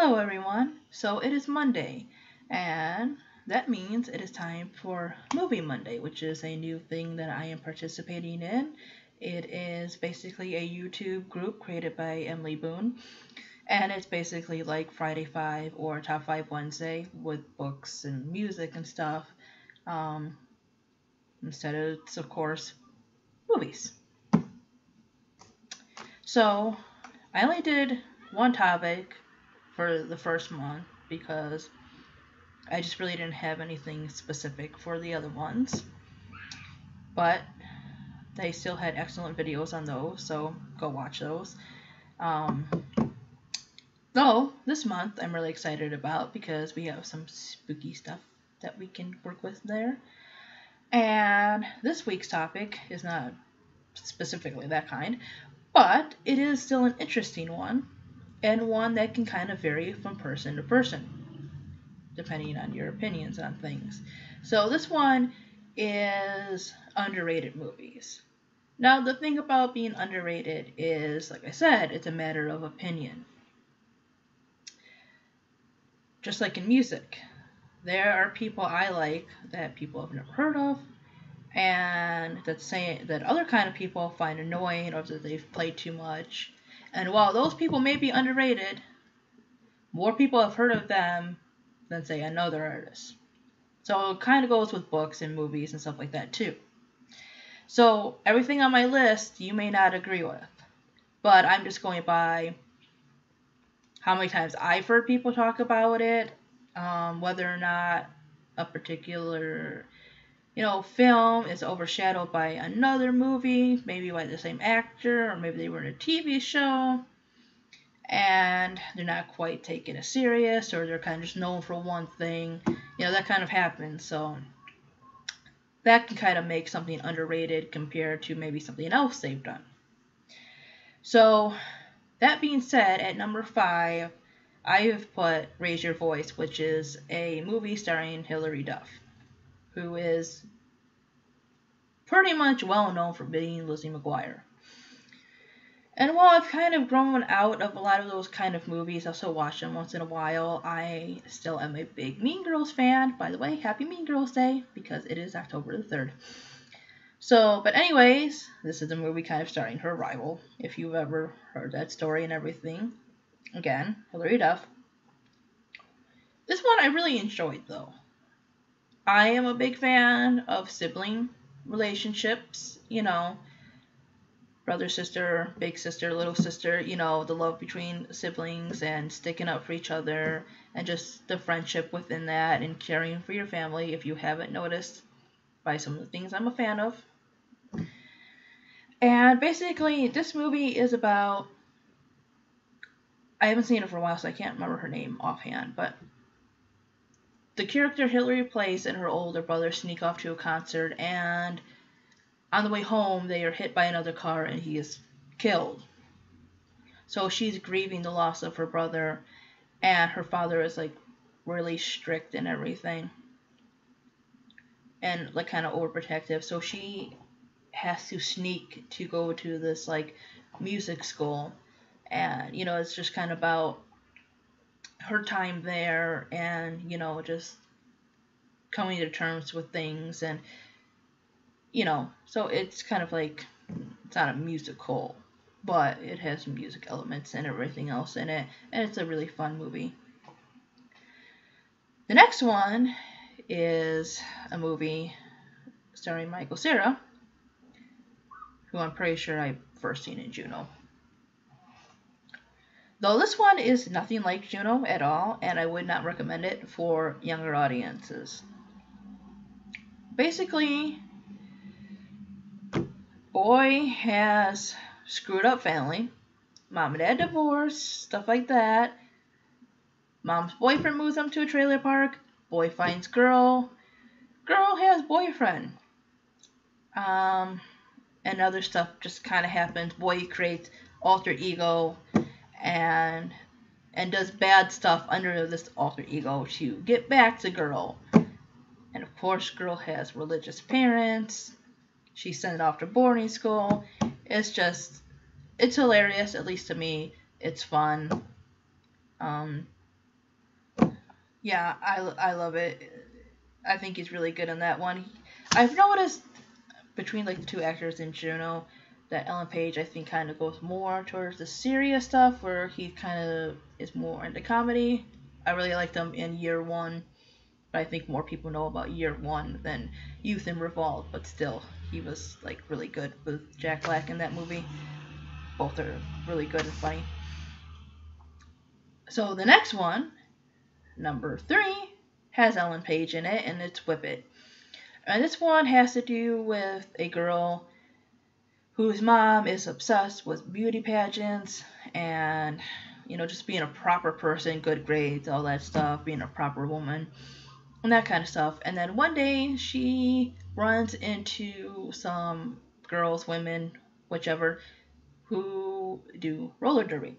Hello, everyone. So it is Monday, and that means it is time for Movie Monday, which is a new thing that I am participating in. It is basically a YouTube group created by Emily Boone, and it's basically like Friday 5 or Top 5 Wednesday with books and music and stuff. Um, Instead, it's of course movies. So I only did one topic for the first month because I just really didn't have anything specific for the other ones. But they still had excellent videos on those, so go watch those. Um, though, this month I'm really excited about because we have some spooky stuff that we can work with there. And this week's topic is not specifically that kind, but it is still an interesting one, and one that can kind of vary from person to person, depending on your opinions on things. So this one is underrated movies. Now, the thing about being underrated is, like I said, it's a matter of opinion. Just like in music, there are people I like that people have never heard of, and that say that other kind of people find annoying or that they've played too much. And while those people may be underrated, more people have heard of them than say another artist. So it kind of goes with books and movies and stuff like that too. So everything on my list you may not agree with, but I'm just going by how many times I've heard people talk about it, whether or not a particular film is overshadowed by another movie, maybe by the same actor, or maybe they were in a TV show, and they're not quite taken as serious, or they're kind of just known for one thing. That kind of happens. So that can kind of make something underrated compared to maybe something else they've done. So that being said, at number 5, I have put Raise Your Voice, which is a movie starring Hilary Duff, who is pretty much well known for being Lizzie McGuire. And while I've kind of grown out of a lot of those kind of movies, I still watch them once in a while. I still am a big Mean Girls fan. By the way, happy Mean Girls Day, because it is October the 3rd. So, but anyways, this is a movie kind of starring her rival, if you've ever heard that story and everything. Again, Hilary Duff. This one I really enjoyed, though. I am a big fan of sibling relationships, brother, sister, big sister, little sister, the love between siblings and sticking up for each other and just the friendship within that and caring for your family, if you haven't noticed by some of the things I'm a fan of. And basically, this movie is about, I haven't seen it for a while, so I can't remember her name offhand, but the character Hilary plays and her older brother sneak off to a concert, and on the way home, they are hit by another car and he is killed. So she's grieving the loss of her brother, and her father is like really strict and everything, and like kind of overprotective. So she has to sneak to go to this like music school, and it's just kind of about her time there, and just coming to terms with things, and so it's kind of like, it's not a musical, but it has music elements and everything else in it, and it's a really fun movie. The next one is a movie starring Michael Cera, who I'm pretty sure I first seen in Juno. Though this one is nothing like Juno at all, and I would not recommend it for younger audiences. Basically, boy has screwed up family. Mom and dad divorced, stuff like that. Mom's boyfriend moves them to a trailer park. Boy finds girl. Girl has boyfriend. And other stuff just kind of happens. Boy creates alter ego and does bad stuff under this alter ego to get back to girl. And of course, girl has religious parents. She's sent off to boarding school. It's hilarious, at least to me. It's fun. Yeah, I love it. I think he's really good in that one. I've noticed between like the two actors in Juno that Ellen Page I think kind of goes more towards the serious stuff, where he kind of is more into comedy. I really liked him in Year One, but I think more people know about Year One than Youth in Revolt. But still, he was like really good with Jack Black in that movie. Both are really good and funny. So the next one, number 3, has Ellen Page in it, and it's Whip It. And this one has to do with a girl whose mom is obsessed with beauty pageants and, just being a proper person, good grades, all that stuff, being a proper woman, and that kind of stuff. And then one day she runs into some girls, women, whichever, who do roller derby.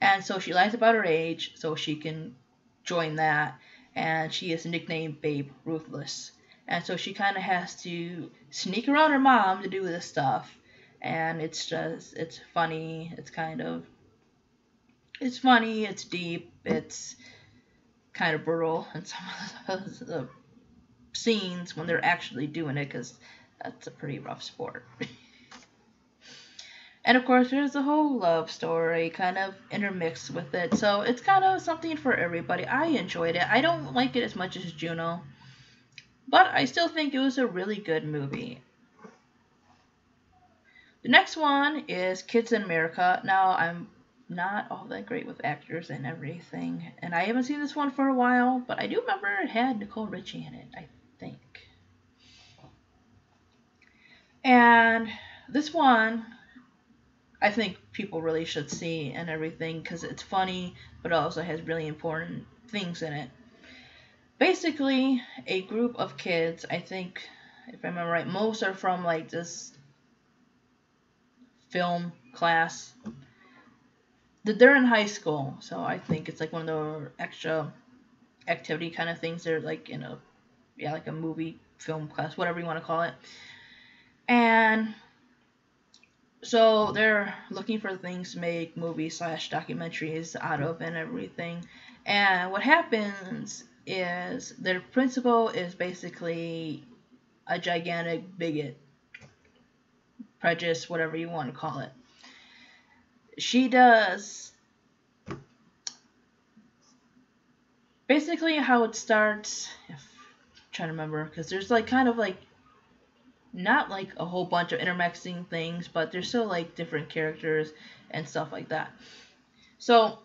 And so she lies about her age so she can join that. And she is nicknamed Babe Ruthless. And so she kind of has to sneak around her mom to do this stuff. And it's funny. It's funny, it's deep, it's kind of brutal in some of the scenes when they're actually doing it, because that's a pretty rough sport. And of course, there's a whole love story kind of intermixed with it. So it's kind of something for everybody. I enjoyed it. I don't like it as much as Juno, but I still think it was a really good movie. The next one is Kids in America. Now, I'm not all that great with actors and everything, and I haven't seen this one for a while, but I do remember it had Nicole Richie in it, I think. And this one I think people really should see and everything, because it's funny, but also has really important things in it. Basically, a group of kids, I think, if I remember right, most are from like this film class. They're in high school, so I think it's like one of the extra activity kind of things. They're like in like a movie film class, whatever you want to call it. And so they're looking for things to make movies slash documentaries out of and everything. And what happens is their principal is basically a gigantic bigot, prejudice, whatever you want to call it. She does basically how it starts. If I'm trying to remember, because there's like kind of like not like a whole bunch of intermixing things, but there's still like different characters and stuff like that. So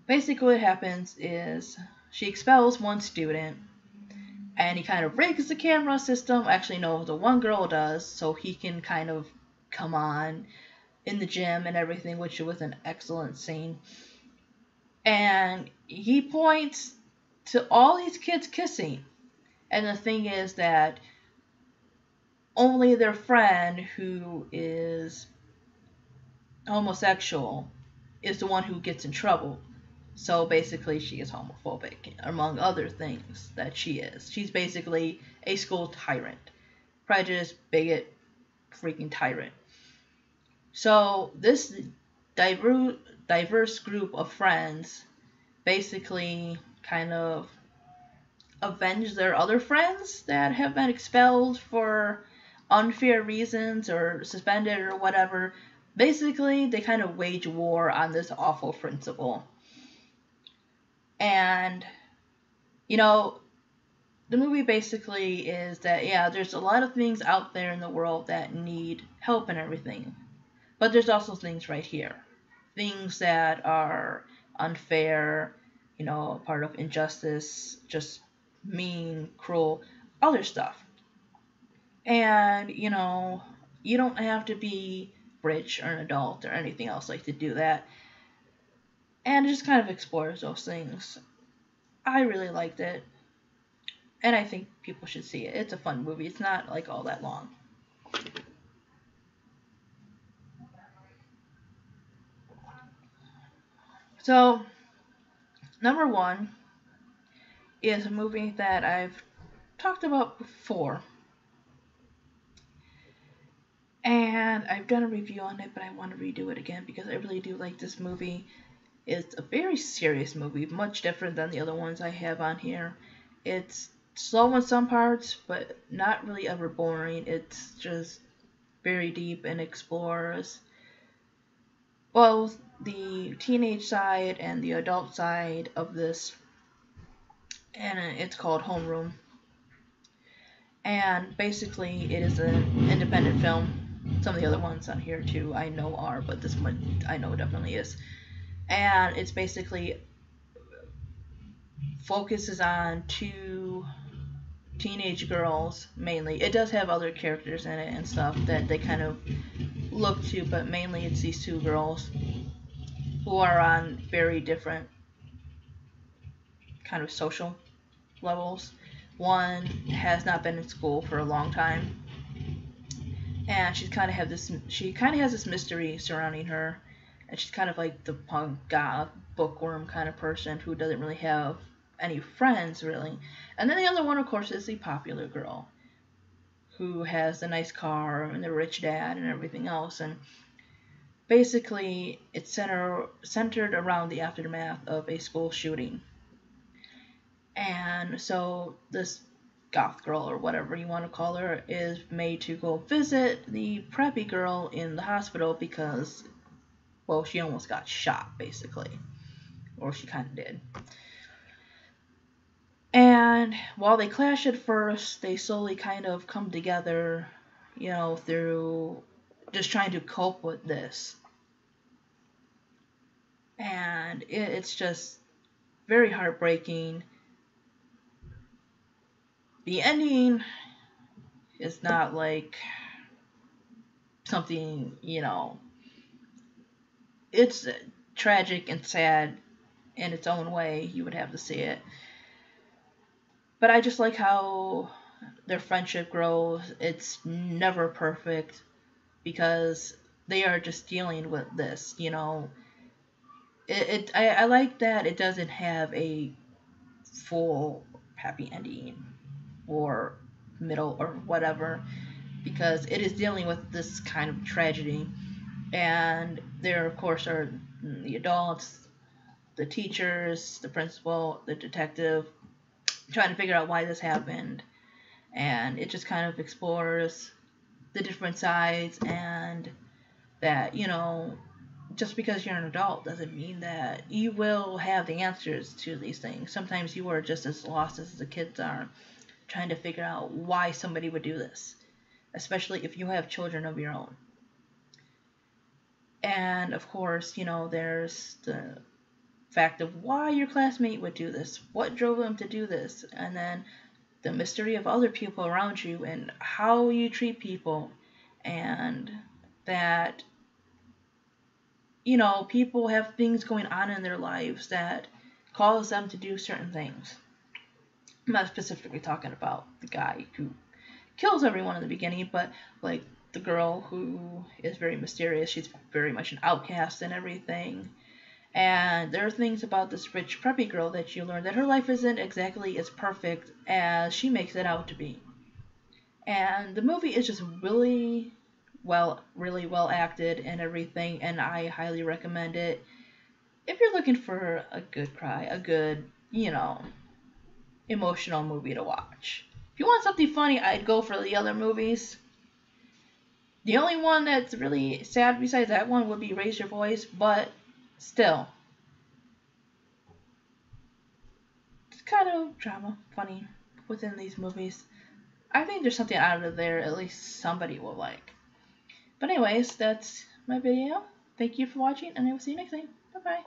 basically what happens is she expels one student, and he kind of rigs the camera system. Actually, no, the one girl does, so he can kind of come on in the gym and everything, which was an excellent scene. And he points to all these kids kissing. And the thing is that only their friend, who is homosexual, is the one who gets in trouble. So basically, she is homophobic, among other things that she is. She's basically a school tyrant. Prejudice, bigot, freaking tyrant. So this diverse group of friends basically kind of avenge their other friends that have been expelled for unfair reasons or suspended or whatever. Basically, they kind of wage war on this awful principal. And, the movie basically is that, yeah, there's a lot of things out there in the world that need help and everything. But there's also things right here. Things that are unfair, part of injustice, just mean, cruel, other stuff. And, you don't have to be rich or an adult or anything else like to do that. And it just kind of explores those things. I really liked it. And I think people should see it. It's a fun movie. It's not like all that long. So, number 1 is a movie that I've talked about before. And I've done a review on it, but I want to redo it again because I really do like this movie. It's a very serious movie, much different than the other ones I have on here. It's slow in some parts, but not really ever boring. It's just very deep and explores both the teenage side and the adult side of this, and it's called Homeroom. And basically, it is an independent film. Some of the other ones on here too, I know are, but this one I know definitely is. And it's basically focuses on two teenage girls mainly. It does have other characters in it and stuff that they kind of look to, but mainly it's these two girls who are on very different kind of social levels. One has not been in school for a long time, and she kind of has this mystery surrounding her, and she's kind of like the punk goth bookworm kind of person who doesn't really have any friends really. And then the other one, of course, is the popular girl who has the nice car and the rich dad and everything else. And basically, it's centered around the aftermath of a school shooting. And so this goth girl, or whatever you want to call her, is made to go visit the preppy girl in the hospital because, well, she almost got shot, basically. Or she kind of did. And while they clash at first, they slowly kind of come together, through just trying to cope with this. And it's just very heartbreaking. The ending is not like something, it's tragic and sad in its own way. You would have to see it. But I just like how their friendship grows. It's never perfect because they are just dealing with this, I like that it doesn't have a full happy ending or middle or whatever, because it is dealing with this kind of tragedy. And there, of course, are the adults, the teachers, the principal, the detective, trying to figure out why this happened. And it just kind of explores the different sides, and that, just because you're an adult doesn't mean that you will have the answers to these things. Sometimes you are just as lost as the kids are, trying to figure out why somebody would do this, especially if you have children of your own. And of course, there's the fact of why your classmate would do this, what drove them to do this, and then the mystery of other people around you and how you treat people, and that people have things going on in their lives that cause them to do certain things. I'm not specifically talking about the guy who kills everyone in the beginning, but like the girl who is very mysterious. She's very much an outcast and everything. And there are things about this rich preppy girl that you learn that her life isn't exactly as perfect as she makes it out to be. And the movie is just really well acted and everything, and I highly recommend it. If you're looking for a good cry, a good, emotional movie to watch. If you want something funny, I'd go for the other movies. The only one that's really sad besides that one would be Raise Your Voice, but still, it's kind of drama, funny within these movies. I think there's something out of there at least somebody will like. But anyways, that's my video. Thank you for watching, and I will see you next time. Bye bye.